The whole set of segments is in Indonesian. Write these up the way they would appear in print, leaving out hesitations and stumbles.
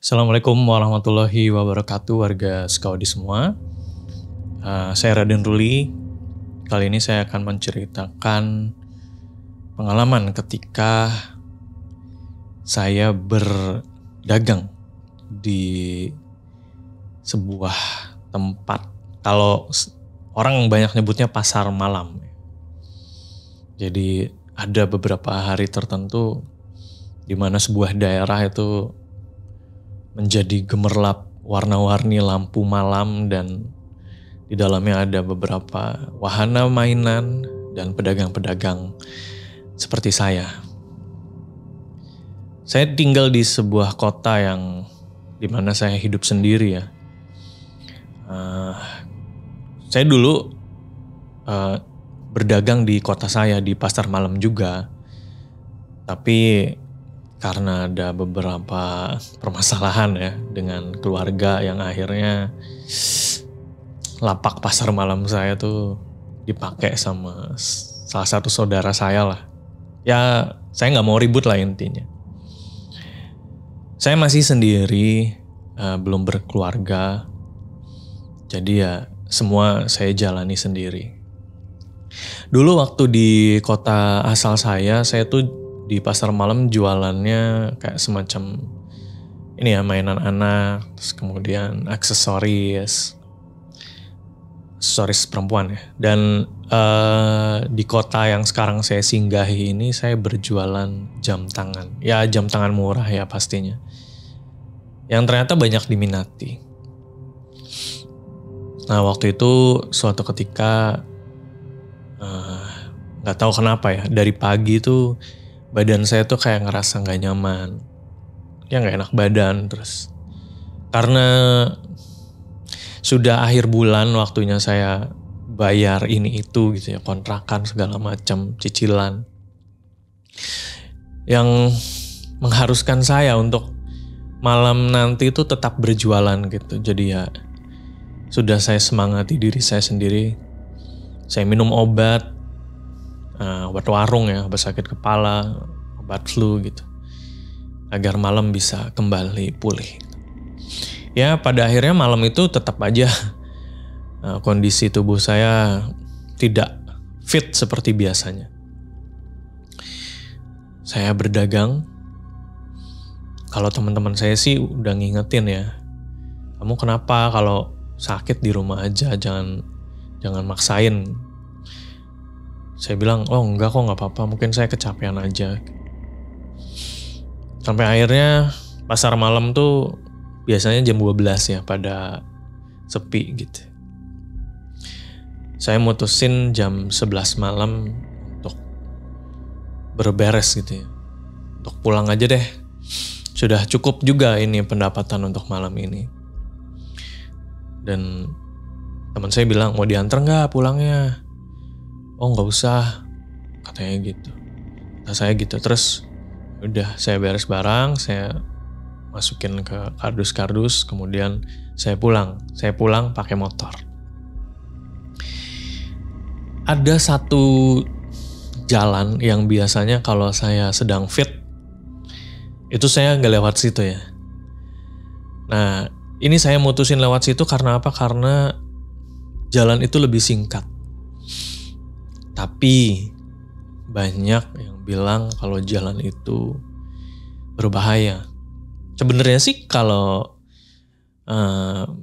Assalamualaikum warahmatullahi wabarakatuh warga Skaudi semua. Saya Raden Ruli. Kali ini saya akan menceritakan pengalaman ketika saya berdagang di sebuah tempat. Kalau orang banyak nyebutnya pasar malam. Jadi ada beberapa hari tertentu di mana sebuah daerah itu menjadi gemerlap warna-warni lampu malam dan di dalamnya ada beberapa wahana mainan dan pedagang-pedagang seperti saya. Saya tinggal di sebuah kota yang dimana saya hidup sendiri ya. Saya dulu berdagang di kota saya di pasar malam juga, tapi karena ada beberapa permasalahan ya dengan keluarga yang akhirnya lapak pasar malam saya tuh dipakai sama salah satu saudara saya lah. Ya saya nggak mau ribut lah intinya. Saya masih sendiri, belum berkeluarga, jadi ya semua saya jalani sendiri. Dulu waktu di kota asal saya tuh di pasar malam jualannya kayak semacam ini ya, mainan anak, terus kemudian aksesoris perempuan ya. Dan di kota yang sekarang saya singgahi ini saya berjualan jam tangan. Ya jam tangan murah ya pastinya. Yang ternyata banyak diminati. Nah waktu itu suatu ketika gak tahu kenapa ya, dari pagi tuh badan saya tuh kayak ngerasa gak nyaman. Ya gak enak badan terus. Karena sudah akhir bulan waktunya saya bayar ini itu gitu ya. Kontrakan segala macam, cicilan. Yang mengharuskan saya untuk malam nanti itu tetap berjualan gitu. Jadi ya sudah saya semangati diri saya sendiri. Saya minum obat warung ya, obat sakit kepala, obat flu gitu, agar malam bisa kembali pulih. Ya pada akhirnya malam itu tetap aja kondisi tubuh saya tidak fit seperti biasanya. Saya berdagang, kalau teman-teman saya sih udah ngingetin ya, kamu kenapa kalau sakit di rumah aja, jangan maksain. Saya bilang, oh enggak kok gak apa-apa, mungkin saya kecapean aja. Sampai akhirnya pasar malam tuh biasanya jam 12 ya, pada sepi gitu. Saya mutusin jam 11 malam untuk berberes gitu ya. Untuk pulang aja deh. Sudah cukup juga ini pendapatan untuk malam ini. Dan teman saya bilang, mau diantar gak pulangnya? Oh nggak usah, katanya gitu. Kata saya gitu. Terus udah saya beres barang, saya masukin ke kardus, kemudian saya pulang. Saya pulang pakai motor. Ada satu jalan yang biasanya kalau saya sedang fit, itu saya nggak lewat situ ya. Nah ini saya mutusin lewat situ karena apa? Karena jalan itu lebih singkat. Tapi banyak yang bilang kalau jalan itu berbahaya. Sebenarnya sih kalau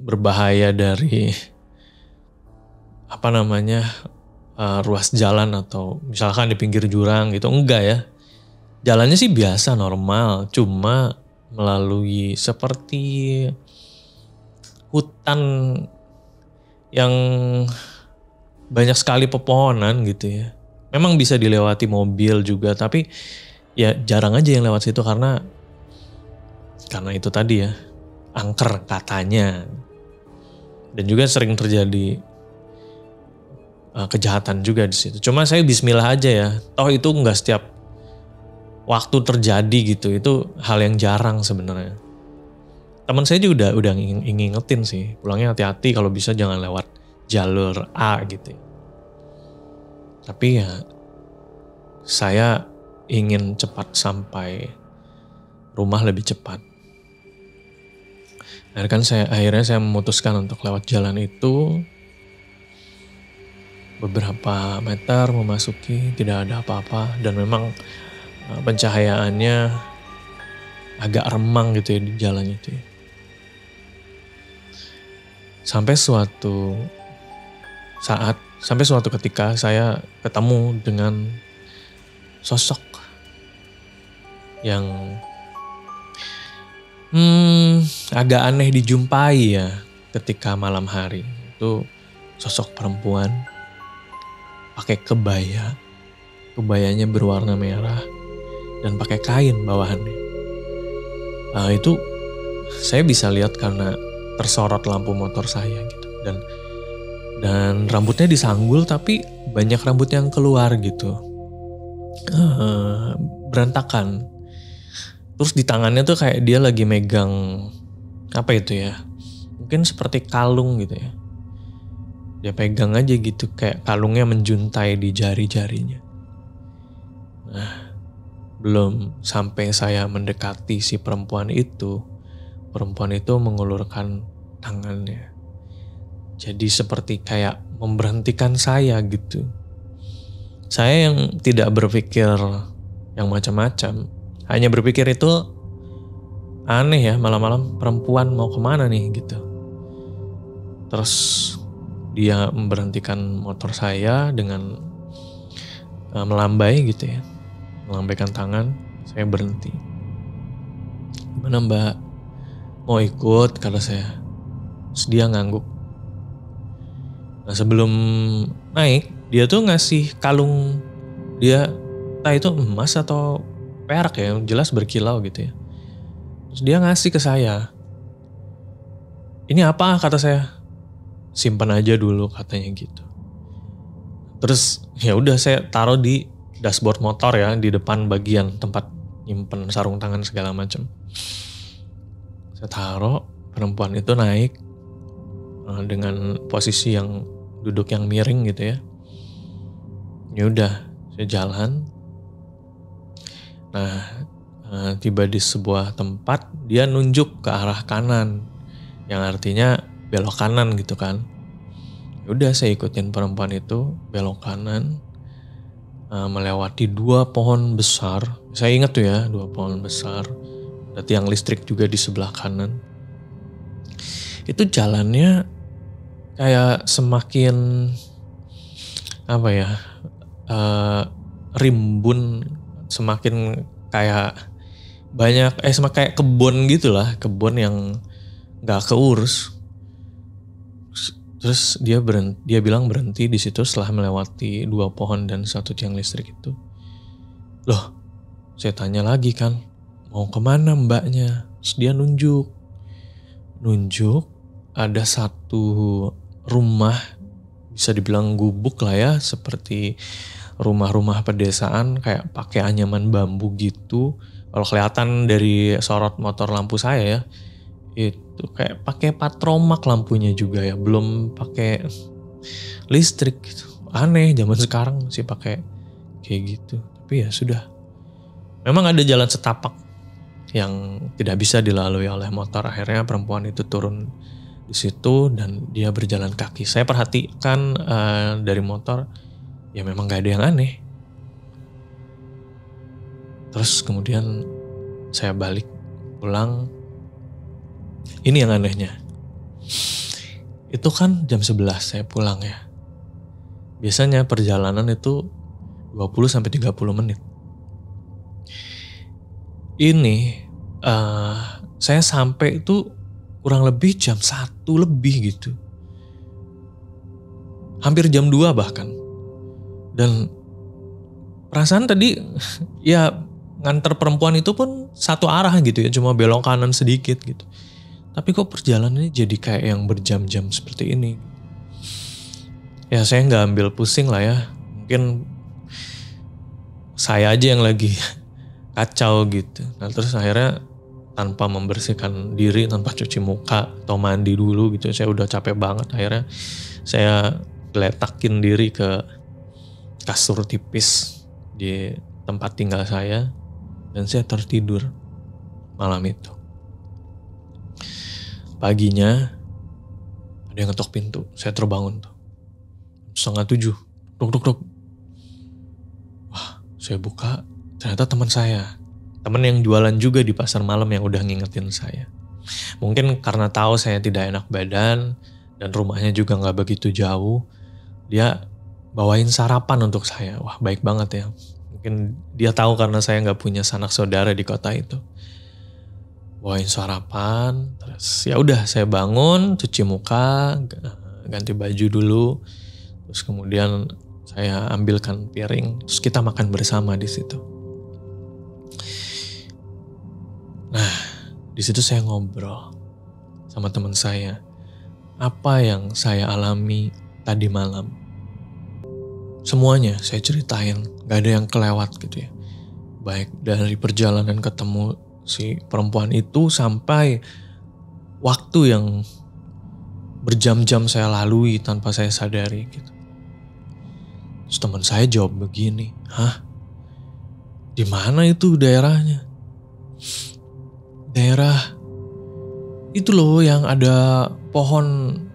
berbahaya dari ruas jalan atau misalkan di pinggir jurang gitu, enggak ya. Jalannya sih biasa normal, cuma melalui seperti hutan yang banyak sekali pepohonan gitu ya. Memang bisa dilewati mobil juga, tapi ya jarang aja yang lewat situ karena itu tadi ya, angker katanya. Dan juga sering terjadi kejahatan juga di situ. Cuma saya bismillah aja ya. Toh itu nggak setiap waktu terjadi gitu. Itu hal yang jarang sebenarnya. Teman saya juga udah ngingetin sih, pulangnya hati-hati kalau bisa jangan lewat jalur A gitu. Tapi ya saya ingin cepat sampai rumah lebih cepat. Akhirnya saya memutuskan untuk lewat jalan itu. Beberapa meter memasuki, tidak ada apa-apa, dan memang pencahayaannya agak remang gitu ya di jalan itu ya. Sampai suatu ketika saya ketemu dengan sosok yang agak aneh dijumpai ya ketika malam hari. Itu sosok perempuan pakai kebayanya berwarna merah dan pakai kain bawahannya. Itu saya bisa lihat karena tersorot lampu motor saya gitu, dan rambutnya disanggul tapi banyak rambut yang keluar gitu, berantakan. Terus di tangannya tuh kayak dia lagi megang apa itu ya, mungkin seperti kalung gitu ya. Dia pegang aja gitu, kayak kalungnya menjuntai di jari-jarinya. Nah, belum sampai saya mendekati si perempuan itu mengulurkan tangannya. Jadi seperti kayak memberhentikan saya gitu. Saya yang tidak berpikir yang macam-macam, hanya berpikir itu aneh ya, malam-malam perempuan mau kemana nih gitu. Terus dia memberhentikan motor saya dengan melambai gitu ya. Melambaikan tangan, saya berhenti. "Gimana Mbak? Mau ikut?" kata saya. Terus dia ngangguk. Nah, sebelum naik, dia tuh ngasih kalung dia, entah itu emas atau perak ya, jelas berkilau gitu ya. Terus dia ngasih ke saya. "Ini apa?" kata saya. "Simpan aja dulu," katanya gitu. Terus ya udah saya taruh di dashboard motor ya, di depan bagian tempat nyimpen sarung tangan segala macam. Saya taruh, perempuan itu naik dengan posisi yang duduk yang miring gitu ya. Ya udah, saya jalan. Nah, tiba di sebuah tempat, dia nunjuk ke arah kanan, yang artinya belok kanan gitu kan. Udah saya ikutin perempuan itu belok kanan, melewati 2 pohon besar. Saya ingat tuh ya, 2 pohon besar. Ada tiang listrik juga di sebelah kanan. Itu jalannya kayak semakin apa ya, rimbun, semakin kayak banyak semakin kayak kebun gitulah, kebun yang nggak keurus. Terus dia bilang berhenti di situ setelah melewati 2 pohon dan 1 tiang listrik itu. Loh, saya tanya lagi kan, "Mau kemana mbaknya?" Terus dia nunjuk ada 1 rumah, bisa dibilang gubuk lah ya, seperti rumah-rumah pedesaan kayak pakai anyaman bambu gitu. Kalau kelihatan dari sorot motor lampu saya ya, itu kayak pakai patromak lampunya juga ya, belum pakai listrik gitu. Aneh zaman sekarang sih pakai kayak gitu. Tapi ya sudah. Memang ada jalan setapak yang tidak bisa dilalui oleh motor. Akhirnya perempuan itu turun di situ dan dia berjalan kaki. Saya perhatikan dari motor, ya memang gak ada yang aneh. Terus kemudian saya balik pulang. Ini yang anehnya. Itu kan jam 11 saya pulang ya. Biasanya perjalanan itu 20-30 menit. Ini saya sampai itu kurang lebih jam 1 lebih gitu. Hampir jam 2 bahkan. Dan perasaan tadi ya nganter perempuan itu pun satu arah gitu ya, cuma belok kanan sedikit gitu. Tapi kok perjalanannya jadi kayak yang berjam-jam seperti ini. Ya saya gak ambil pusing lah ya. Mungkin saya aja yang lagi kacau gitu. Nah terus akhirnya tanpa membersihkan diri, tanpa cuci muka atau mandi dulu gitu, saya udah capek banget. Akhirnya saya geletakin diri ke kasur tipis di tempat tinggal saya dan saya tertidur malam itu. Paginya ada yang ngetok pintu. Saya terbangun tuh. 6:30. Duk. Wah, saya buka. Ternyata teman saya. Teman yang jualan juga di pasar malam yang udah ngingetin saya. Mungkin karena tahu saya tidak enak badan dan rumahnya juga gak begitu jauh. Dia bawain sarapan untuk saya. Wah, baik banget ya. Mungkin dia tahu karena saya gak punya sanak saudara di kota itu. Bawain sarapan, terus ya udah saya bangun, cuci muka, ganti baju dulu, terus kemudian saya ambilkan piring, terus kita makan bersama di situ. Nah, di situ saya ngobrol sama teman saya, apa yang saya alami tadi malam. Semuanya saya ceritain, gak ada yang kelewat gitu ya. Baik dari perjalanan ketemu si perempuan itu sampai waktu yang berjam-jam saya lalui tanpa saya sadari gitu. Terus teman saya jawab begini, "Hah? Di mana itu daerahnya?" Daerah itu loh yang ada pohon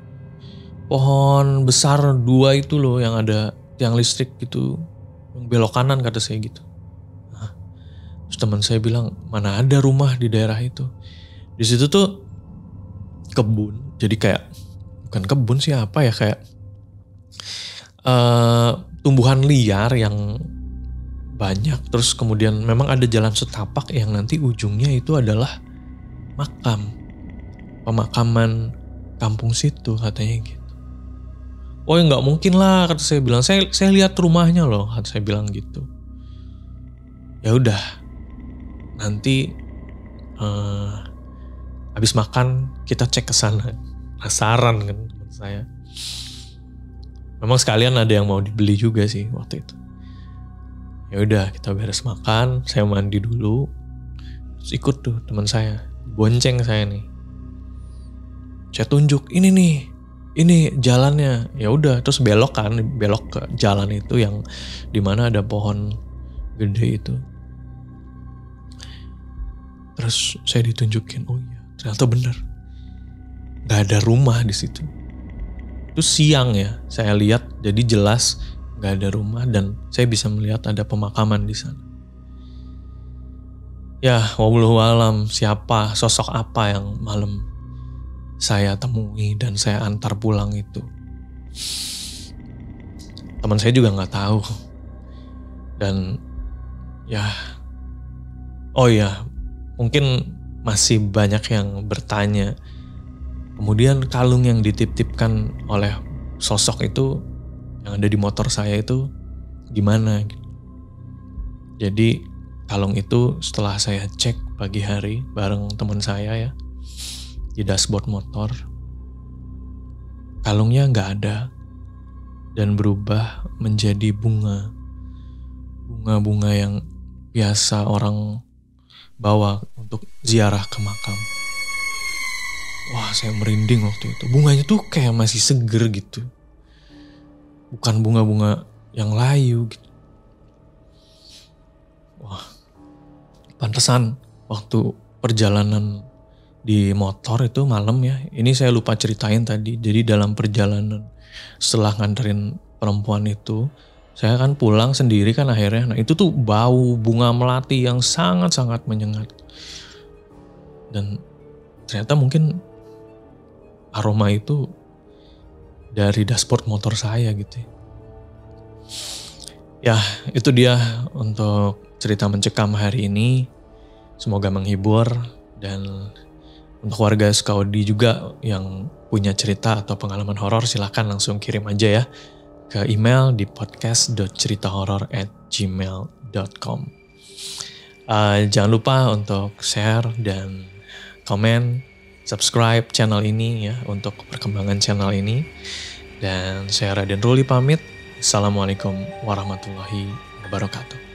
besar 2 itu loh yang ada tiang listrik gitu, yang belok kanan kata saya gitu. Terus teman saya bilang, mana ada rumah di daerah itu. Di situ tuh kebun. Jadi kayak, bukan kebun sih apa ya, kayak tumbuhan liar yang banyak. Terus kemudian memang ada jalan setapak yang nanti ujungnya itu adalah makam. Pemakaman kampung situ katanya gitu. Oh ya gak mungkin lah kata saya bilang. Saya lihat rumahnya loh kata saya bilang gitu. Ya udah. Nanti habis makan kita cek ke sana. Penasaran kan teman saya. Memang sekalian ada yang mau dibeli juga sih waktu itu. Ya udah kita beres makan, saya mandi dulu. Terus ikut tuh teman saya, bonceng saya nih. Saya tunjuk, ini nih, ini jalannya. Ya udah, terus belok ke jalan itu yang dimana ada pohon gede itu. Terus saya ditunjukin, oh iya ternyata bener. Gak ada rumah di situ. Itu siang ya, saya lihat jadi jelas gak ada rumah dan saya bisa melihat ada pemakaman di sana. Ya, wallahu alam siapa, sosok apa yang malam saya temui dan saya antar pulang itu. Teman saya juga gak tahu. Dan ya, oh iya, mungkin masih banyak yang bertanya, kemudian kalung yang dititipkan oleh sosok itu yang ada di motor saya itu gimana? Jadi kalung itu setelah saya cek pagi hari bareng teman saya ya di dashboard motor, kalungnya nggak ada dan berubah menjadi bunga yang biasa orang bawa untuk ziarah ke makam. Wah, saya merinding waktu itu. Bunganya tuh kayak masih seger gitu. Bukan bunga-bunga yang layu gitu. Wah, pantesan waktu perjalanan di motor itu malam ya. Ini saya lupa ceritain tadi. Jadi dalam perjalanan setelah nganterin perempuan itu, saya kan pulang sendiri kan akhirnya. Nah itu tuh bau bunga melati yang sangat-sangat menyengat. Dan ternyata mungkin aroma itu dari dashboard motor saya gitu. Ya itu dia untuk cerita mencekam hari ini. Semoga menghibur. Dan untuk warga Skaudi juga yang punya cerita atau pengalaman horor silahkan langsung kirim aja ya ke email di podcast.ceritahoror@gmail.com. Jangan lupa untuk share dan komen, subscribe channel ini ya untuk perkembangan channel ini. Dan saya Raden Ruli pamit. Assalamualaikum warahmatullahi wabarakatuh.